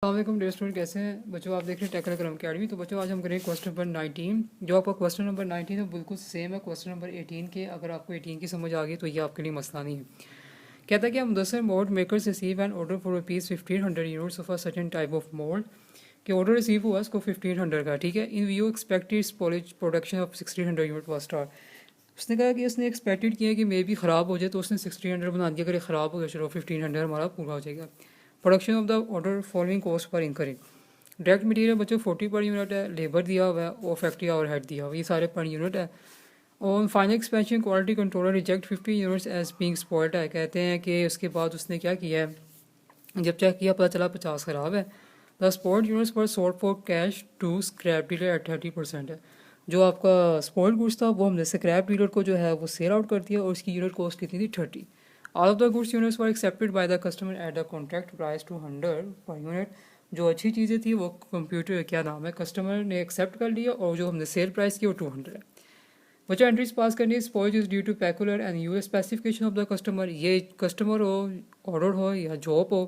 अस्सलाम dear student, कैसे हैं बच्चों। आप देख रहे हैं टेक्निकल कलम अकेडमी। तो बच्चों आज हम करेंगे क्वेश्चन नंबर 19। जो आपका क्वेश्चन नंबर 19 है बिल्कुल सेम है क्वेश्चन नंबर 18 के। अगर आपको 18 की समझ आ गई तो ये आपके लिए मसला नहीं है। कहता है कि हम Mudassir mould makers receive an order for ₹1500 units of a certain type of mould कि ऑर्डर रिसीव हुआ इसको 1500 का, ठीक है। In view expected spoilage production of 1600 unit was start. उसने कहा कि उसने एक्सपेक्टेड किया कि मे भी ख़राब हो जाए तो उसने 1600 बना दिया। अगर ये ख़राब हो गया चलो 1500 हमारा पूरा हो जाएगा। Production of the order following cost पर इंकरिंग। डायरेक्ट मटेरियल बच्चों 40 पर यूनिट है, लेबर दिया हुआ है और फैक्ट्री आवर हेड दिया हुआ है, ये सारे पर यूनिट है। और final expansion quality controller reject 50 units as being spoiled है। कहते हैं कि उसके बाद उसने क्या किया है, जब चेक किया पता चला 50 ख़राब है। द स्पॉइल्ड यूनिट्स पर sold for cash to scrap dealer at 30%। है जो आपका स्पॉइल्ड गुड्स था वो हमने स्क्रैप डीलर को जो है वो सेल आउट कर दिया और उसकी यूनिट कॉस्ट कितनी थी 30। All of the goods units were accepted by the customer at the contract price 200 per unit. जो अच्छी चीज़ें थी वो कंप्यूटर क्या नाम है कस्टमर ने एक्सेप्ट कर लिया और जो हमने सेल प्राइस की वो 200 है। बच्चा एंट्रीज पास करनी है। Spoil is due to peculiar and US specification of the customer. ये कस्टमर हो, ऑर्डर हो या जॉब हो,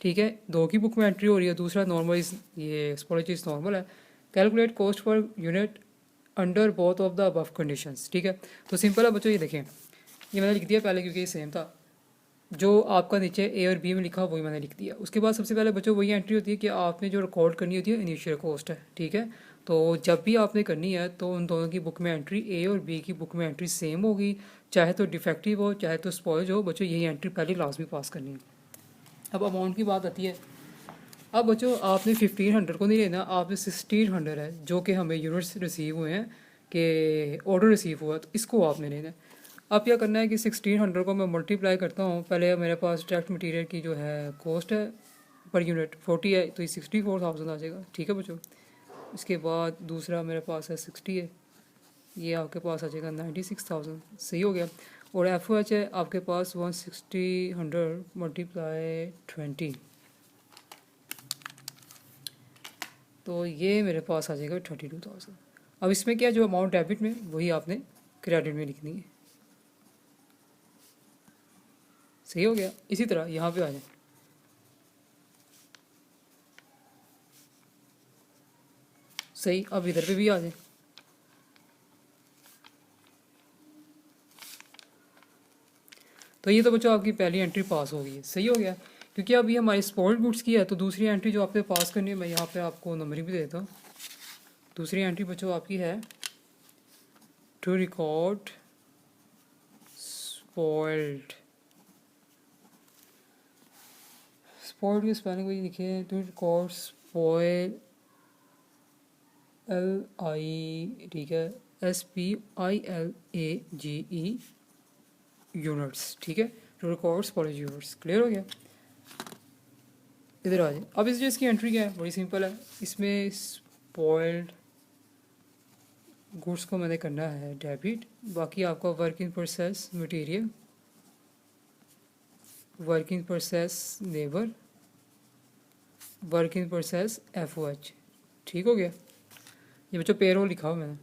ठीक है, दो की बुक में एंट्री हो रही है। दूसरा नॉर्मल ये स्पॉइल इज नॉर्मल है। Calculate cost per unit under both of the above conditions, ठीक है। तो सिंपल है बच्चों, ये देखें, ये मैंने लिख दिया पहले क्योंकि ये सेम था। जो आपका नीचे ए और बी में लिखा वही मैंने लिख दिया। उसके बाद सबसे पहले बच्चों वही एंट्री होती है कि आपने जो रिकॉर्ड करनी होती है इनिशियल कॉस्ट है, ठीक है। तो जब भी आपने करनी है तो उन दोनों की बुक में एंट्री, ए और बी की बुक में एंट्री सेम होगी, चाहे तो डिफेक्टिव हो चाहे तो स्पॉइल हो। बच्चों यही एंट्री पहले लाजमी पास करनी है। अब अमाउंट की बात आती है। अब बच्चों आपने 1500 को नहीं लेना, आपने 1600 है जो कि हमें यूनिट्स रिसीव हुए हैं कि ऑर्डर रिसीव हुआ, तो इसको आपने लेना है। अब क्या करना है कि 1600 को मैं मल्टीप्लाई करता हूँ। पहले मेरे पास डायरेक्ट मटेरियल की जो है कॉस्ट है पर यूनिट 40 है तो ये 64,000 आ जाएगा, ठीक है बच्चों। इसके बाद दूसरा मेरे पास है 60 है, ये आपके पास आ जाएगा 96,000, सही हो गया। और एफ ओ एच है आपके पास 160 मल्टीप्लाई 20, तो ये मेरे पास आ जाएगा 32,000। अब इसमें क्या जो अमाउंट डेबिट में वही आपने क्रेडिट में लिखनी है, सही हो गया। इसी तरह यहाँ पे आ जाए, सही। अब इधर पे भी आ जाए, तो ये तो बच्चों आपकी पहली एंट्री पास हो गई है, सही हो गया। क्योंकि अब ये हमारी स्पॉइल्ड गुड्स की है तो दूसरी एंट्री जो आपने पास करनी है, मैं यहाँ पे आपको नंबरिंग भी देता हूँ। दूसरी एंट्री बच्चों आपकी है टू रिकॉर्ड स्पॉइल्ड। स्पॉइल्ड की स्पेलिंग वही लिखे हैं, टू रिकॉर्ड स्पॉइल LI, ठीक है, SPILAGE यूनिट्स, ठीक है। To record spoiled units, clear हो गया। इधर आ जाए। अब इस जो इसकी एंट्री क्या है, बड़ी सिंपल है। इसमें स्पॉइल्ड गुड्स को मैंने करना है डेबिट, बाकी आपका work in process material, work in process labour, work in process FOH, ठीक हो गया। ये बच्चों पेरोल लिखा हुआ मैंने।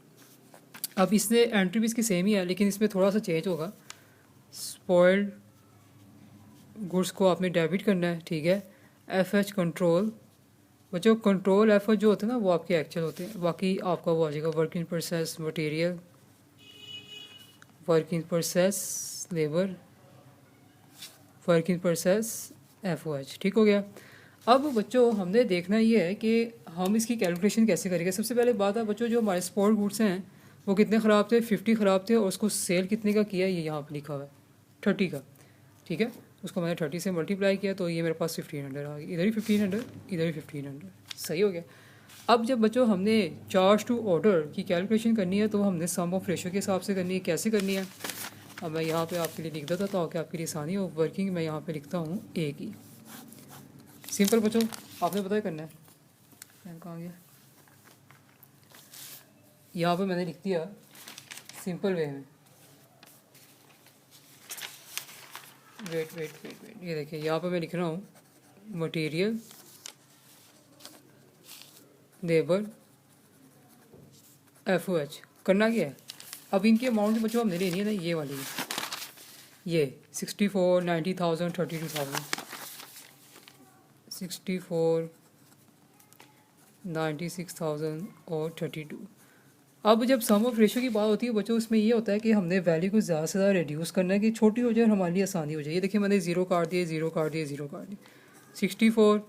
अब इसने एंट्री भी इसकी सेम ही है लेकिन इसमें थोड़ा सा चेंज होगा। स्पॉइल्ड गुड्स को आपने डेबिट करना है, ठीक है। FH कंट्रोल, बच्चों कंट्रोल FH जो होते हैं ना वो आपके एक्चुअल होते हैं, बाकी आपका वो आ जाएगा work in process material, work in process labour, work in process FOH, ठीक हो गया। अब बच्चों हमने देखना ये है कि हम इसकी कैलकुलेशन कैसे करेंगे। सबसे पहले बात है बच्चों, जो हमारे स्पॉइल्ड गुड्स हैं वो कितने ख़राब थे, 50 ख़राब थे और उसको सेल कितने का किया ये यहाँ पर लिखा हुआ है 30 का, ठीक है। उसको मैंने 30 से मल्टीप्लाई किया तो ये मेरे पास 1500 आ गई। इधर ही 1500, इधर ही 1500, सही हो गया। अब जब बच्चों हमने चार्ज टू ऑर्डर की कैलकुलेशन करनी है तो हमने सम ऑफ रेशो के हिसाब से करनी है। कैसे करनी है, अब मैं यहाँ पे आपके लिए लिख देता था कि आपके लिए आसानी हो। वर्किंग मैं यहाँ पे लिखता हूँ ए की, सिंपल बच्चों आपने पता है करना है। मैं कहाँ गया, यहाँ पे मैंने लिख दिया सिंपल वे में। वेट, ये देखिए यहाँ पे मैं लिख रहा हूँ मटेरियल, लेबर, FOH। करना क्या है, अब इनकी अमाउंट बच्चों हमने लेनी है ना, ये वाली ये 64, 90,000, 32,000, 64, 96,000 और 32। अब जब सम ऑफ रेशो की बात होती है बच्चों, उसमें ये होता है कि हमने वैल्यू को ज़्यादा से ज़्यादा रिड्यूस करना है कि छोटी हो जाए और हमारे लिए आसानी हो जाए। ये देखिए मैंने ज़ीरो काट दिए, ज़ीरो काट दिए, ज़ीरो काट दिए। 64,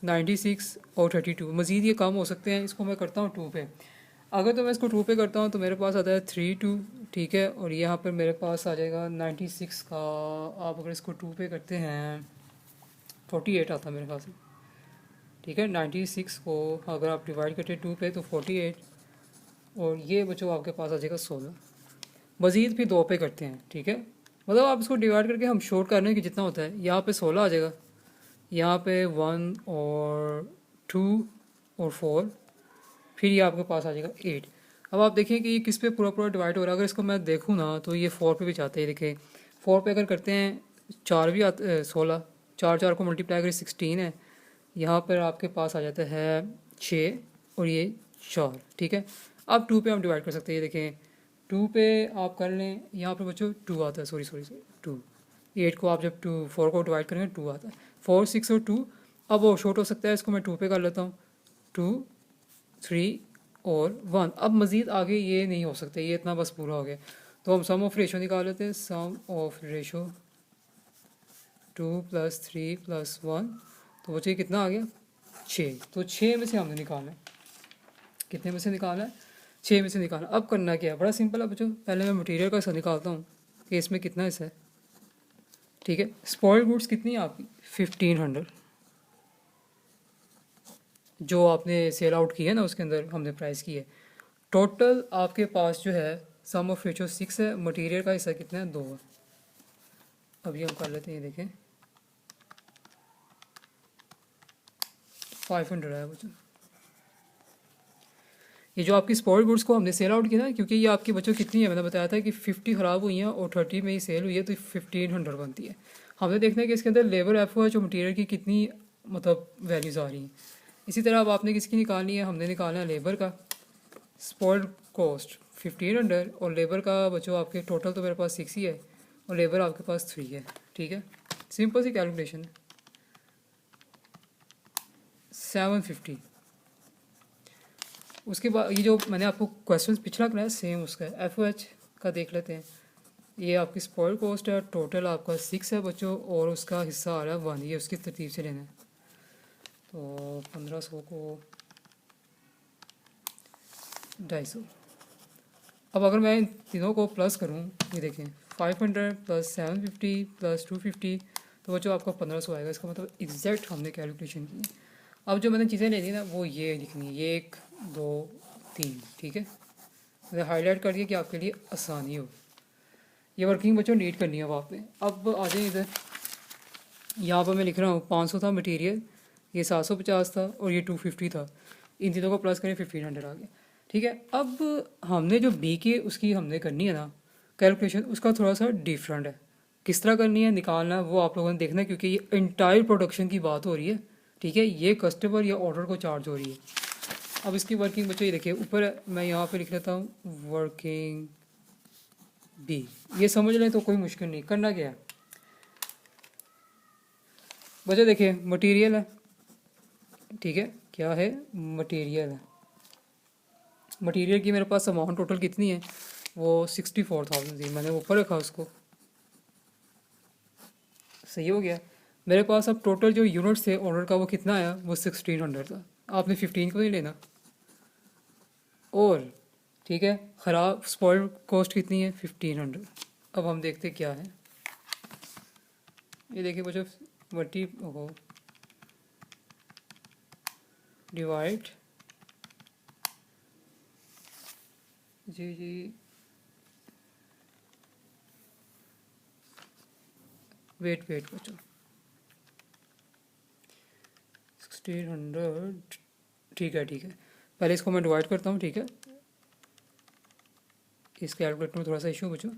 96 और 32, मज़ीद ये कम हो सकते हैं। इसको मैं करता हूँ 2 पे। अगर तो मैं इसको 2 पे करता हूँ तो मेरे पास आता है 32, ठीक है। और यहाँ पर मेरे पास आ जाएगा 96 का, आप अगर इसको 2 पे करते हैं 48 आता है मेरे पास, ठीक है। 96 को अगर आप डिवाइड करते हैं 2 पे तो 48, और ये बच्चों आपके पास आ जाएगा 16। मज़ीद फिर 2 पे करते हैं, ठीक है। मतलब आप इसको डिवाइड करके हम शॉर्ट कर रहे हैं कि जितना होता है, यहाँ पे 16 आ जाएगा, यहाँ पे 1 और 2 और 4, फिर ये आपके पास आ जाएगा 8। अब आप देखें कि ये किस पे पूरा पूरा डिवाइड हो रहा है। अगर इसको मैं देखूँ ना तो ये 4 पे भी जाते हैं। देखिए 4 पे अगर करते हैं 4 भी आते 16, 4 4 को मल्टीप्लाई करें 16 है। यहाँ पर आपके पास आ जाता है 6 और ये 4, ठीक है। अब 2 पे हम डिवाइड कर सकते हैं। ये देखें 2 पे आप कर लें, यहाँ पर बच्चों 2 आता है, सॉरी सॉरी सॉरी 2। 8 को आप जब 4 को डिवाइड करेंगे 2 आता है, 4 6 और 2। अब वो शॉर्ट हो सकता है, इसको मैं 2 पे कर लेता हूँ, 2 3 और 1। अब मज़ीद आगे ये नहीं हो सकते, ये इतना बस पूरा हो गया। तो हम सम ऑफ रेशो निकाल लेते हैं। सम ऑफ रेशो 2 + 3 + 1, तो बच्चे कितना आ गया 6। तो 6 में से हमने निकालना है, कितने में से निकालना है 6 में से निकालना। अब करना क्या है, बड़ा सिंपल है बच्चों। पहले मैं मटेरियल का हिस्सा निकालता हूँ कि इसमें कितना हिस्सा है, ठीक है। स्पॉइल्ड गुड्स कितनी है आपकी 1500, जो आपने सेल आउट की है ना उसके अंदर हमने प्राइस की है। टोटल आपके पास जो है सम ऑफ रेशो 6 है, मटेरियल का हिस्सा कितना है 2 है। अभी हम कर लेते हैं, देखें 500 है बच्चों। ये जो आपकी स्पॉइल्ड गुड्स को हमने सेल आउट किया ना, क्योंकि ये आपकी बच्चों कितनी है, मैंने बताया था कि 50 ख़राब हुई हैं और 30 में ही सेल हुई है, तो 1500 बनती है। हमने देखना है कि इसके अंदर लेबर एफ है जो मटेरियल की कितनी मतलब वैल्यूज़ आ रही हैं। इसी तरह अब आपने किसकी निकालनी है, हमने निकालना है लेबर का। स्पॉइल्ड कॉस्ट 1500 और लेबर का बच्चों आपके टोटल तो मेरे पास 6 ही है और लेबर आपके पास 3 है, ठीक है। सिंपल सी कैलकुलेशन है। 750। उसके बाद ये जो मैंने आपको क्वेश्चन पिछला कराया सेम उसका है, FOH का देख लेते हैं। ये आपकी स्पॉइल कॉस्ट है, टोटल आपका 6 है बच्चों और उसका हिस्सा आ रहा है 1। ये उसकी तरतीब से लेना है। तो 1500 को 250। अब अगर मैं इन तीनों को प्लस करूं, ये देखें 500 + 750 + 250, तो बच्चों आपका 1500 आएगा। इसका मतलब एग्जैक्ट हमने कैलकुलेशन की। अब जो मैंने चीज़ें लेनी है ना वो ये लिखनी है, ये 1 2 3, ठीक है। मैंने हाईलाइट कर दिया कि आपके लिए आसानी हो। ये वर्किंग बच्चों नीट करनी है अब आपने। अब आ जाए इधर, यहाँ पर मैं लिख रहा हूँ 500 था मटेरियल, ये 750 था और ये 250 था। इन तीनों को प्लस करें 1500 आ गया, ठीक है। अब हमने जो बी की उसकी हमने करनी है ना कैलकुलेशन, उसका थोड़ा सा डिफरेंट है। किस तरह करनी है निकालना है वो आप लोगों ने देखना है, क्योंकि ये इंटायर प्रोडक्शन की बात हो रही है, ठीक है। ये कस्टमर या ऑर्डर को चार्ज हो रही है। अब इसकी वर्किंग बच्चों ये देखिए ऊपर मैं यहाँ पे लिख लेता हूँ वर्किंग बी। ये समझ लें तो कोई मुश्किल नहीं। करना क्या है बच्चों, देखिए मटेरियल है, ठीक है। क्या है, मटेरियल है। मटेरियल की मेरे पास अमाउंट टोटल कितनी है, वो 64,000 थी। मैंने ऊपर रखा उसको, सही हो गया। मेरे पास अब टोटल जो यूनिट्स थे ऑर्डर का वो कितना आया, वो 1600 था। आपने 15 को नहीं लेना। और ठीक है, ख़राब स्पॉइल कॉस्ट कितनी है 1500। अब हम देखते क्या है। ये देखिए बच्चों वटी हो डिवाइड, जी जी वेट बच्चों 1600, ठीक है ठीक है। पहले इसको मैं डिवाइड करता हूँ, ठीक है। इस कैलकुलेटर में थोड़ा सा इशू बच्चों।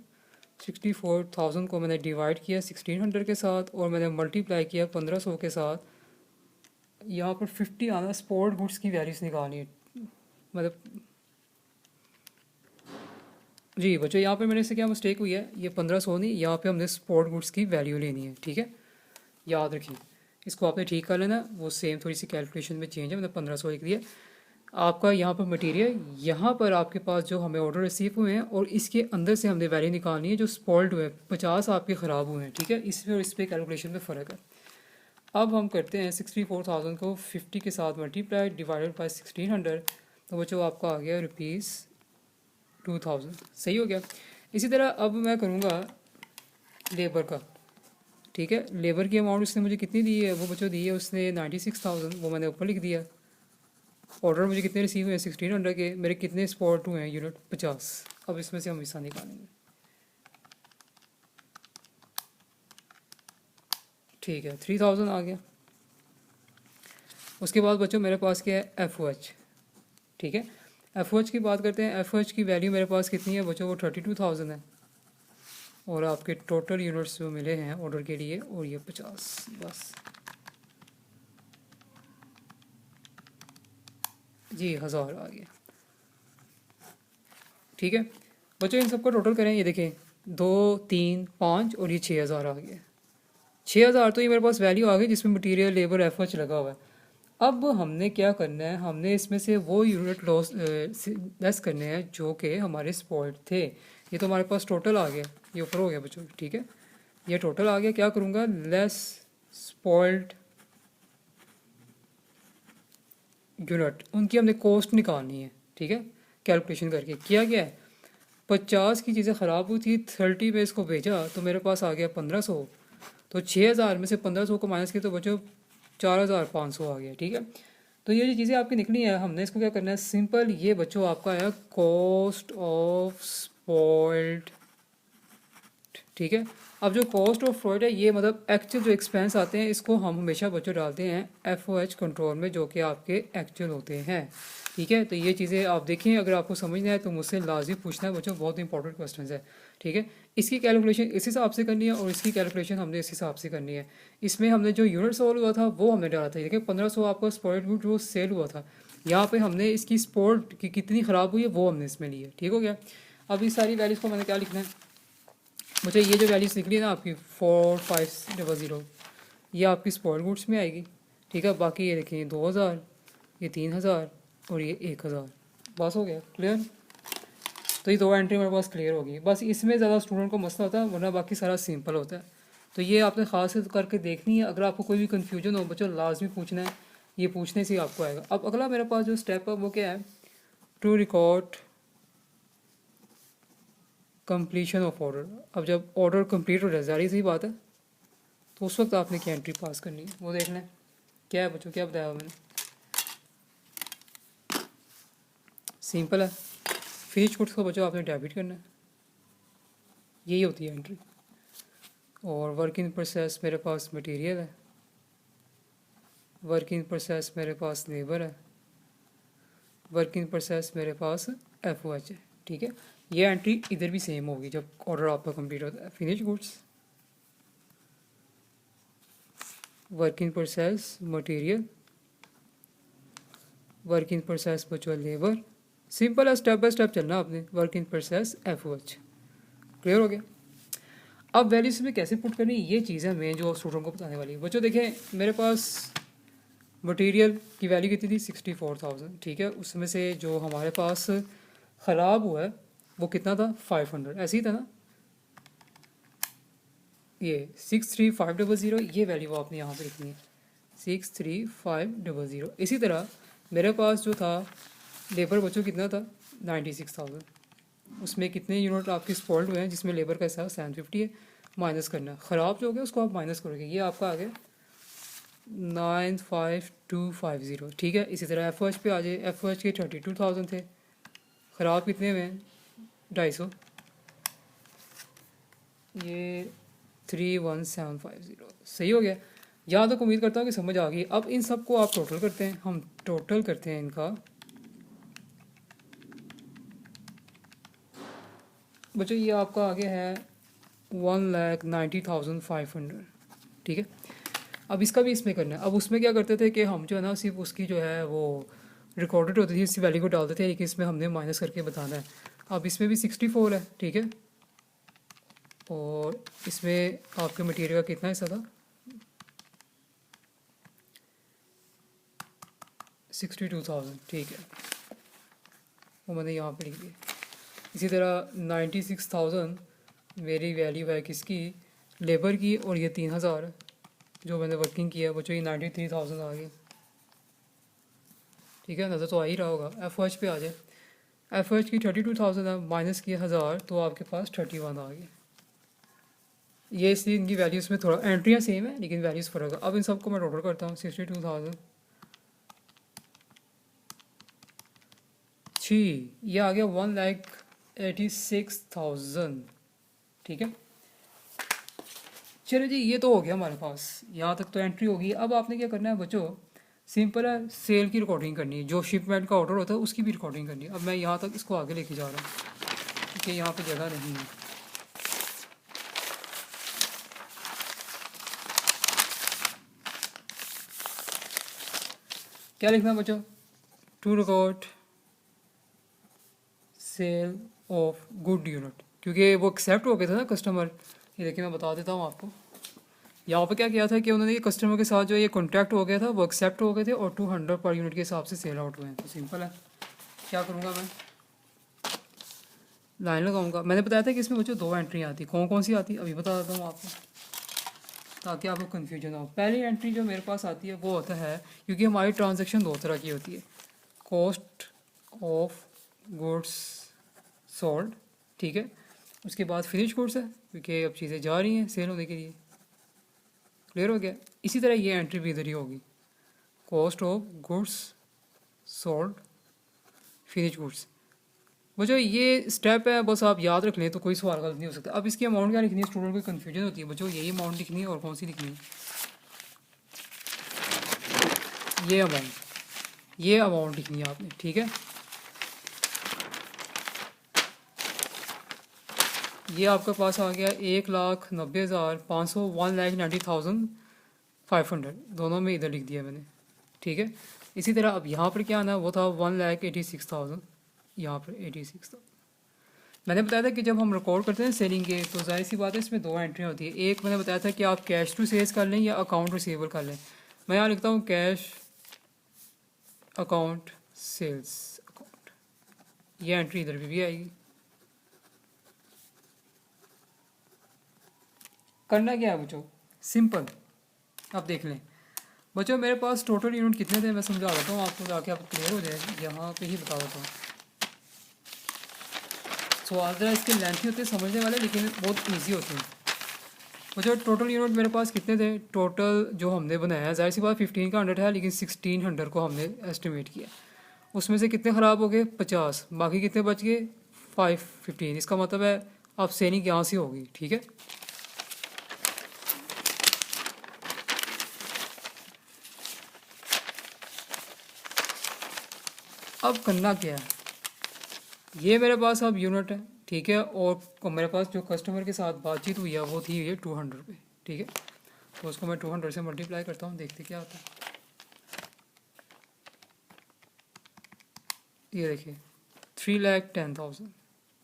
64,000 को मैंने डिवाइड किया 1600 के साथ और मैंने मल्टीप्लाई किया 1500 के साथ। यहाँ पर 50 आना स्पोर्ट गुड्स की वैल्यूज़ निकालनी है, मतलब जी बच्चों यहाँ पे मेरे से क्या मिस्टेक हुई है, ये 1500 नहीं, यहाँ पे हमने स्पोर्ट गुड्स की वैल्यू लेनी है, ठीक है। याद रखिए इसको आपने ठीक कर लेना। वो सेम थोड़ी सी कैलकुलेशन में चेंज है, मैंने 1500 लिख दिया। आपका यहाँ पर मटेरियल, यहाँ पर आपके पास जो हमें ऑर्डर रिसीव हुए हैं और इसके अंदर से हमने वैल्यू निकालनी है जो स्पॉल्ड हुए, 50 आपके ख़राब हुए हैं, ठीक है। इसमें और इस पर कैलकुलेशन में फ़र्क है। अब हम करते हैं 64,000 को 50 के साथ मल्टीप्लाई डिवाइडेड बाई 1600, तो वो जो आपका आ गया ₹2000, सही हो गया। इसी तरह अब मैं करूँगा लेबर का, ठीक है। लेबर की अमाउंट उसने मुझे कितनी दी है, वो बच्चों दी है उसने 96,000, वो मैंने ऊपर लिख दिया। ऑर्डर मुझे कितने रिसीव हुए हैं 1600 के, मेरे कितने स्पॉट हुए हैं यूनिट 50। अब इसमें से हम हिस्सा निकालेंगे, ठीक है 3000 आ गया। उसके बाद बच्चों मेरे पास क्या है FOH, ठीक है। FOH की बात करते हैं। FOH की वैल्यू मेरे पास कितनी है बच्चों, वो 32,000 है। और आपके टोटल यूनिट्स जो मिले हैं ऑर्डर के लिए और ये 50, बस जी 1000 आ गया, ठीक है। बच्चों इन सबको टोटल करें, ये देखें 2 3 5 और ये 6000 आ गया। 6000 तो ये मेरे पास वैल्यू आ गई जिसमें मटेरियल लेबर एफर्ट लगा हुआ है। अब हमने क्या करना है, हमने इसमें से वो यूनिट लॉस लेस करने हैं जो कि हमारे स्पॉट थे। ये तो हमारे पास टोटल आ गया, ये ऊपर हो गया बच्चों, ठीक है। ये टोटल आ गया, क्या करूँगा, लेस स्पॉल्ड यूनिट, उनकी हमने कॉस्ट निकालनी है, ठीक है। कैलकुलेशन करके किया गया है, 50 की चीज़ें ख़राब हुई थी, 30 पे इसको भेजा तो मेरे पास आ गया 1500। तो 6000 में से 1500 को माइनस किया तो बच्चों 4500 आ गया, ठीक है। तो ये जो चीज़ें आपकी निकली है, हमने इसको क्या करना है, सिंपल ये बच्चों आपका है कॉस्ट ऑफ स्पॉइल्ड, ठीक है। अब जो कॉस्ट ऑफ फ्रॉड है ये मतलब एक्चुअल जो एक्सपेंस आते हैं इसको हम हमेशा बच्चों डालते हैं FOH कंट्रोल में जो कि आपके एक्चुअल होते हैं, ठीक है। तो ये चीज़ें आप देखें, अगर आपको समझना है तो मुझसे लाजिम पूछना है बच्चों, बहुत इंपॉर्टेंट क्वेश्चन है, ठीक है। इसकी कैलकुलेशन इस हिसाब से करनी है और इसकी कैलकुलेशन हमने इस हिसाब से करनी है। इसमें हमने जो यूनिट सॉल्व हुआ था वो हमने डाला था, देखिए 1500 आपका स्पॉइल्ड गुड वो सेल हुआ था। यहाँ पे हमने इसकी स्पॉट की कितनी ख़राब हुई है वो हमने इसमें ली है, ठीक हो गया। अब इस सारी वैल्यूज़ को मैंने क्या लिखना है, मुझे ये जो वैल्यूज़ निकली है ना आपकी 4500, ये आपकी स्पॉट गुड्स में आएगी, ठीक है। बाकी ये देखें 2000, ये 3000 और ये 1000, बस हो गया क्लियर। तो ये दो एंट्री मेरे पास क्लियर होगी, बस इसमें ज़्यादा स्टूडेंट को मसला होता है, वरना बाकी सारा सिंपल होता है। तो ये आपने ख़ास करके देखनी है, अगर आपको कोई भी कन्फ्यूजन हो बच्चों लाजमी पूछना है, ये पूछने से ही आपको आएगा। अब अगला मेरे पास जो स्टेप है वो क्या है, to record completion of order. अब जब ऑर्डर कंप्लीट हो जाए, जारी सी बात है, तो उस वक्त आपने क्या एंट्री पास करनी है वो देख लें। क्या है बच्चों, क्या बताया मैंने, सिंपल है। फिनिश गुड्स को बच्चों आपने डेबिट करना है, यही होती है एंट्री। और वर्क इन प्रोसेस मेरे पास मटेरियल है, वर्क इन प्रोसेस मेरे पास लेबर है, वर्क इन प्रोसेस मेरे पास FOH है, ठीक है। ये एंट्री इधर भी सेम होगी जब ऑर्डर आपका कंप्लीट होता है। Finish goods, work in process material, work in process बच्चों लेबर, सिंपल है, स्टेप बाय स्टेप चलना आपने। Work in process FOH, clear हो गया। अब वैल्यूज में कैसे पुट करनी, ये चीज़ है मैं जो स्टूडेंट को बताने वाली है। बच्चों देखें मेरे पास मटेरियल की वैल्यू कितनी थी 64,000, ठीक है। उसमें से जो हमारे पास ख़राब हुआ है वो कितना था 500, ऐसे ही था ना, ये 63500, ये वैल्यू आपने यहाँ पे लिखनी है 63500। इसी तरह मेरे पास जो था लेबर बच्चों कितना था 96,000, उसमें कितने यूनिट आपके स्पॉल्ड हुए हैं जिसमें लेबर का हिसाब 750 है, माइनस करना है। ख़राब जो हो गया उसको आप माइनस करोगे, ये आपका आ गया 95250, ठीक है। इसी तरह FOH पे आ जाए, FOH के 32,000 थे, ख़राब कितने में 250, ये 31750, सही हो गया। यहाँ तक उम्मीद करता हूँ कि समझ आ गई। अब इन सब को आप टोटल करते हैं, हम टोटल करते हैं इनका बच्चों, ये आपका आगे है 1,90,500, ठीक है। अब इसका भी इसमें करना है। अब उसमें क्या करते थे कि हम जो है ना सिर्फ उसकी जो है वो रिकॉर्डेड होती थी इसी वैल्यू को डालते थे, लेकिन इसमें हमने माइनस करके बताना है। अब इसमें भी 64 है, ठीक है। और इसमें आपके मटेरियल का कितना हिस्सा था 62,000, ठीक है, वो मैंने यहाँ पे लिख दिया। इसी तरह 96,000 मेरी वैल्यू है किसकी, लेबर की, और ये 3,000 जो मैंने वर्किंग किया है, बच्चों ये 93,000 आ गई, ठीक है, नज़र तो आ ही रहा होगा। एफ एच पे आ जाए, एफ एच की 32,000 है, माइनस किया 1000 तो आपके पास 31 आ गई। ये इसलिए इनकी वैल्यूज़ में थोड़ा, एंट्रियाँ सेम है लेकिन वैल्यूज़ फ़र्क है। अब इन सबको मैं टोटल करता हूँ, 62,000 छी, ये आ गया 1,86,000, ठीक है। चलो जी, ये तो हो गया हमारे पास, यहाँ तक तो एंट्री होगी। अब आपने क्या करना है बच्चों, सिंपल है, सेल की रिकॉर्डिंग करनी है, जो शिपमेंट का ऑर्डर होता है उसकी भी रिकॉर्डिंग करनी है। अब मैं यहाँ तक इसको आगे लेके जा रहा हूँ क्योंकि यहाँ पे जगह नहीं है। क्या लिखना है बच्चों, to record sale of good unit, क्योंकि वो एक्सेप्ट हो गया था ना कस्टमर। ये देखिए मैं बता देता हूँ आपको, यहाँ पे क्या किया था कि उन्होंने ये कस्टमर के साथ जो ये कॉन्टैक्ट हो गया था वो एक्सेप्ट हो गए थे और 200 पर यूनिट के हिसाब से सेल आउट हुए हैं। तो सिंपल है, क्या करूँगा मैं, लाइन लगाऊंगा। मैंने बताया था कि इसमें बच्चों 2 एंट्री आती, कौन कौन सी आती अभी बता देता हूँ आपको ताकि आपको कन्फ्यूजन हो। पहली एंट्री जो मेरे पास आती है वो होता है, क्योंकि हमारी ट्रांजेक्शन 2 तरह की होती है, कॉस्ट ऑफ गुड्स सोल्ड, ठीक है, उसके बाद फिनिश गुड्स है क्योंकि अब चीज़ें जा रही हैं सेल होने के लिए, क्लियर हो गया। इसी तरह ये एंट्री भी इधर ही होगी, cost of goods sold finish goods. वो जो ये स्टेप है बस आप याद रख लें तो कोई सवाल गलत नहीं हो सकता। अब इसकी अमाउंट क्या लिखनी है, स्टूडेंट को कन्फ्यूजन होती है बच्चों, यही अमाउंट लिखनी है और कौन सी लिखनी है, ये अमाउंट लिखनी है आपने, ठीक है। ये आपके पास आ गया 1,90,500, 1,90,500, दोनों में इधर लिख दिया मैंने, ठीक है। इसी तरह अब यहाँ पर क्या आना है, वो था 1,86,000, यहाँ पर 86,000। मैंने बताया था कि जब हम रिकॉर्ड करते हैं सेलिंग के तो जाहिर सी बात है इसमें 2 एंट्री होती है। एक मैंने बताया था कि आप कैश टू सेल्स कर लें या अकाउंट रिसीवेबल कर लें। मैं यहाँ लिखता हूँ कैश अकाउंट सेल्स अकाउंट, ये एंट्री इधर भी आएगी। करना क्या है बच्चों, सिंपल, अब देख लें बच्चों मेरे पास टोटल यूनिट कितने थे, मैं समझा देता हूँ आपको ताकि आपको क्लियर हो जाए। यहाँ पे ही बता देता हूँ, सवाल ज़रा इसके लेंथी होते हैं समझने वाले लेकिन बहुत ईजी होते हैं। बच्चों टोटल यूनिट मेरे पास कितने थे, टोटल जो हमने बनाया है जाहिर सी बात 15 का 100 है लेकिन 1600 को हमने एस्टिमेट किया, उसमें से कितने ख़राब हो गए 50, बाकी कितने बच गए 515। इसका मतलब है अब सेलिंग यहाँ से होगी, ठीक है। अब करना क्या है, ये मेरे पास अब यूनिट है, ठीक है, और मेरे पास जो कस्टमर के साथ बातचीत हुई है वो थी ये 200 पे, ठीक है। तो उसको मैं 200 से मल्टीप्लाई करता हूँ, देखते क्या आता है। ये देखिए 3,10,000,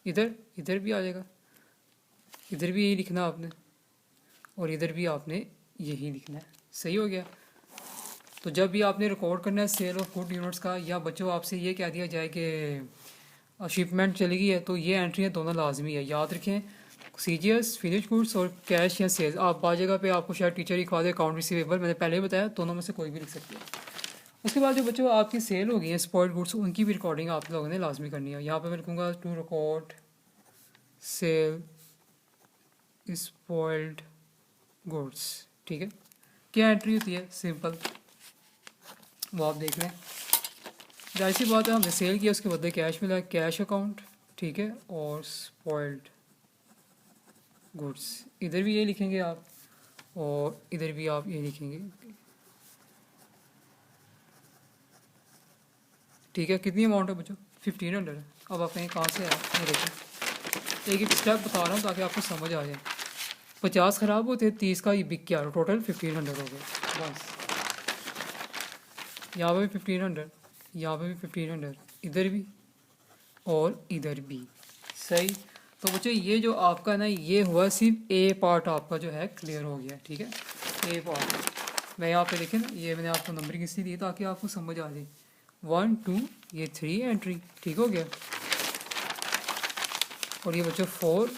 इधर भी आ जाएगा, इधर भी यही लिखना आपने और इधर भी आपने यही लिखना है, सही हो गया। तो जब भी आपने रिकॉर्ड करना है सेल ऑफ गुड यूनिट्स का, या बच्चों आपसे ये कह दिया जाए कि शिपमेंट चली गई है तो ये एंट्रियाँ दोनों लाजमी है, याद रखें, सीजीएस फिनिश गुड्स और कैश या सेल्स। आप बाद जगह पे आपको शायद टीचर ही खा दे अकाउंट रिसीवेबल, मैंने पहले ही बताया दोनों में से कोई भी लिख सकते हैं। उसके बाद जो बच्चों आपकी सेल होगी है स्पॉइल्ड गुड्स, उनकी भी रिकॉर्डिंग आप लोगों ने लाजमी करनी है। यहाँ पे मैं लिखूँगा to record sale spoiled goods, ठीक है। क्या एंट्री होती है, सिंपल, वो आप देख लें, जाहिर सी बात है हमने सेल किया उसके बदले कैश मिला, कैश अकाउंट, ठीक है, और स्पॉइल्ड गुड्स इधर भी ये लिखेंगे आप और इधर भी आप ये लिखेंगे, ठीक है। कितनी अमाउंट है बच्चों 1500 है। अब आप कहीं कहाँ से आए, ये देखें एक स्टेप बता रहा हूँ ताकि आपको समझ आ जाए। 50 ख़राब होते 30 का ये बिक गया, टोटल 1500 हो गया बस। यहाँ पे भी 1500, यहाँ पे भी 1500, इधर भी और इधर भी, सही। तो बच्चों ये जो आपका ना ये हुआ सिर्फ ए पार्ट आपका जो है क्लियर हो गया, ठीक है, ए पार्ट। मैं यहाँ पे देखें ना, ये मैंने आपको नंबरिंग इसलिए दी ताकि आपको समझ आ जाए। 1 2 ये 3 एंट्री, ठीक हो गया। और ये बच्चों 4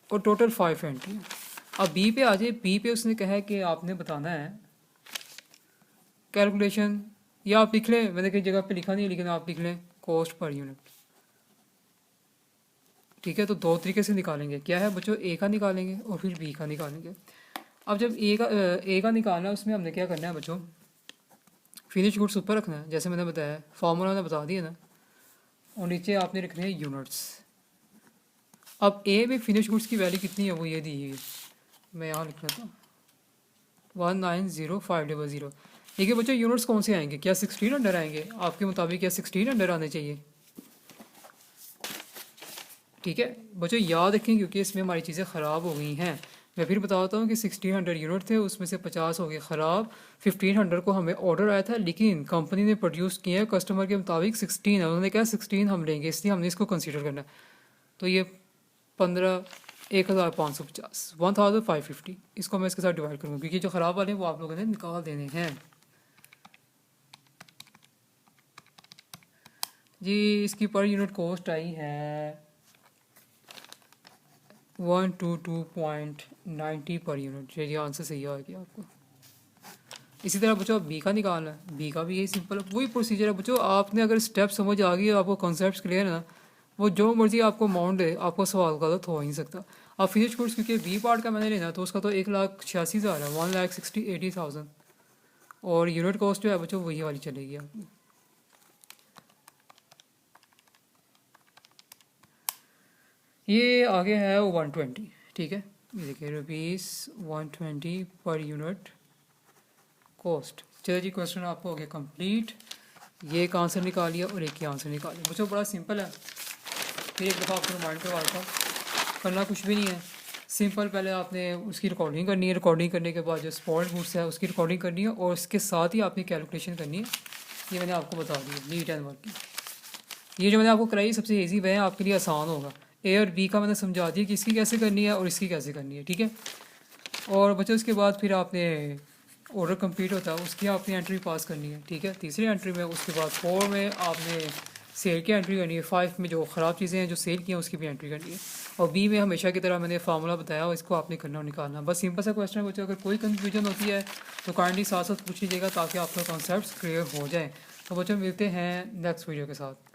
और टोटल 5 एंट्री। अब बी पे आ जाए। बी पे उसने कहा है कि आपने बताना है कैलकुलेशन, या आप लिख लें, मैंने कई जगह पे लिखा नहीं लेकिन आप लिख लें कॉस्ट पर यूनिट, ठीक है। तो दो तरीके से निकालेंगे, क्या है बच्चों, ए का निकालेंगे और फिर बी का निकालेंगे। अब जब ए का निकालना है उसमें हमने क्या करना है बच्चों, फिनिश गुड्स ऊपर रखना है जैसे मैंने बताया, फार्मूला ने बता दिया ना, और नीचे आपने रखने हैं यूनिट्स। अब ए में फिनिश गुड्स की वैल्यू कितनी है वो ये दी है, मैं यहाँ लिख लेता हूँ 190500। देखिए बच्चों यूनिट्स कौन से आएंगे, क्या 16 अंडर आएंगे आपके मुताबिक, क्या 16 अंडर आने चाहिए, ठीक है बच्चों याद रखें क्योंकि इसमें हमारी चीज़ें ख़राब हो गई हैं। मैं फिर बताता हूँ कि 1600 यूनिट थे, उसमें से 50 हो गए ख़राब। 1500 को हमें ऑर्डर आया था लेकिन कंपनी ने प्रोड्यूस किया है कस्टमर के मुताबिक 16 है, उन्होंने कहा 16 हम लेंगे, इसलिए हमने इसको कंसीडर करना है। तो ये 15,1550 1550 इसको मैं इसके साथ डिवाइड करूँगा क्योंकि जो ख़राब वाले हैं वो आप लोगों ने निकाल देने हैं जी। इसकी पर यूनिट कॉस्ट आई है 122.90 पर यूनिट, ये आंसर सही आएगी आपको। इसी तरह बच्चों बी का निकालना है, बी का भी यही सिंपल है, वही प्रोसीजर है बच्चों। आपने अगर स्टेप समझ आ गई, आपको कॉन्सेप्ट क्लियर है ना, वो जो मर्जी आपको अमाउंट दे आपको सवाल गलत हो ही नहीं सकता। अब फिनिश कोर्स क्योंकि बी पार्ट का मैंने लेना तो उसका तो 1,86,000 है, 1,80,000 और यूनिट कॉस्ट जो है बच्चों वही वाली चलेगी आपकी। ये आगे है 120, ठीक है, ये देखिए ₹120 पर यूनिट कॉस्ट। चलो जी क्वेश्चन आपको हो गया कंप्लीट, ये एक आंसर निकालिए और एक ही आंसर निकालिए। मुझे बड़ा सिंपल है, फिर एक दफ़ा आपको रिमाइंड करवा था, करना कुछ भी नहीं है, सिंपल पहले आपने उसकी रिकॉर्डिंग करनी है, रिकॉर्डिंग करने के बाद जो स्पॉट गुड्स है उसकी रिकॉर्डिंग करनी है और इसके साथ ही आपने कैलकुलेशन करनी है। ये मैंने आपको बता दिया नीट एंड वर्क की। ये जो मैंने आपको कराई सबसे ईजी वे है, आपके लिए आसान होगा। ए और बी का मैंने समझा दिया कि इसकी कैसे करनी है और इसकी कैसे करनी है, ठीक है। और बच्चों उसके बाद फिर आपने ऑर्डर कंप्लीट होता है उसकी आपने एंट्री पास करनी है, ठीक है, तीसरी एंट्री में। उसके बाद 4 में आपने सेल की एंट्री करनी है, 5 में जो ख़राब चीज़ें हैं जो सेल की हैं उसकी भी एंट्री करनी है, और बी में हमेशा की तरह मैंने फार्मूला बताया और इसको आपने करना और निकालना। बस सिंपल सा क्वेश्चन है बच्चों, अगर कोई कन्फ्यूजन होती है तो काइंडली साथ साथ पूछ लीजिएगा ताकि आपका कॉन्सेप्ट क्लियर हो जाए। तो बच्चों मिलते हैं नेक्स्ट वीडियो के साथ।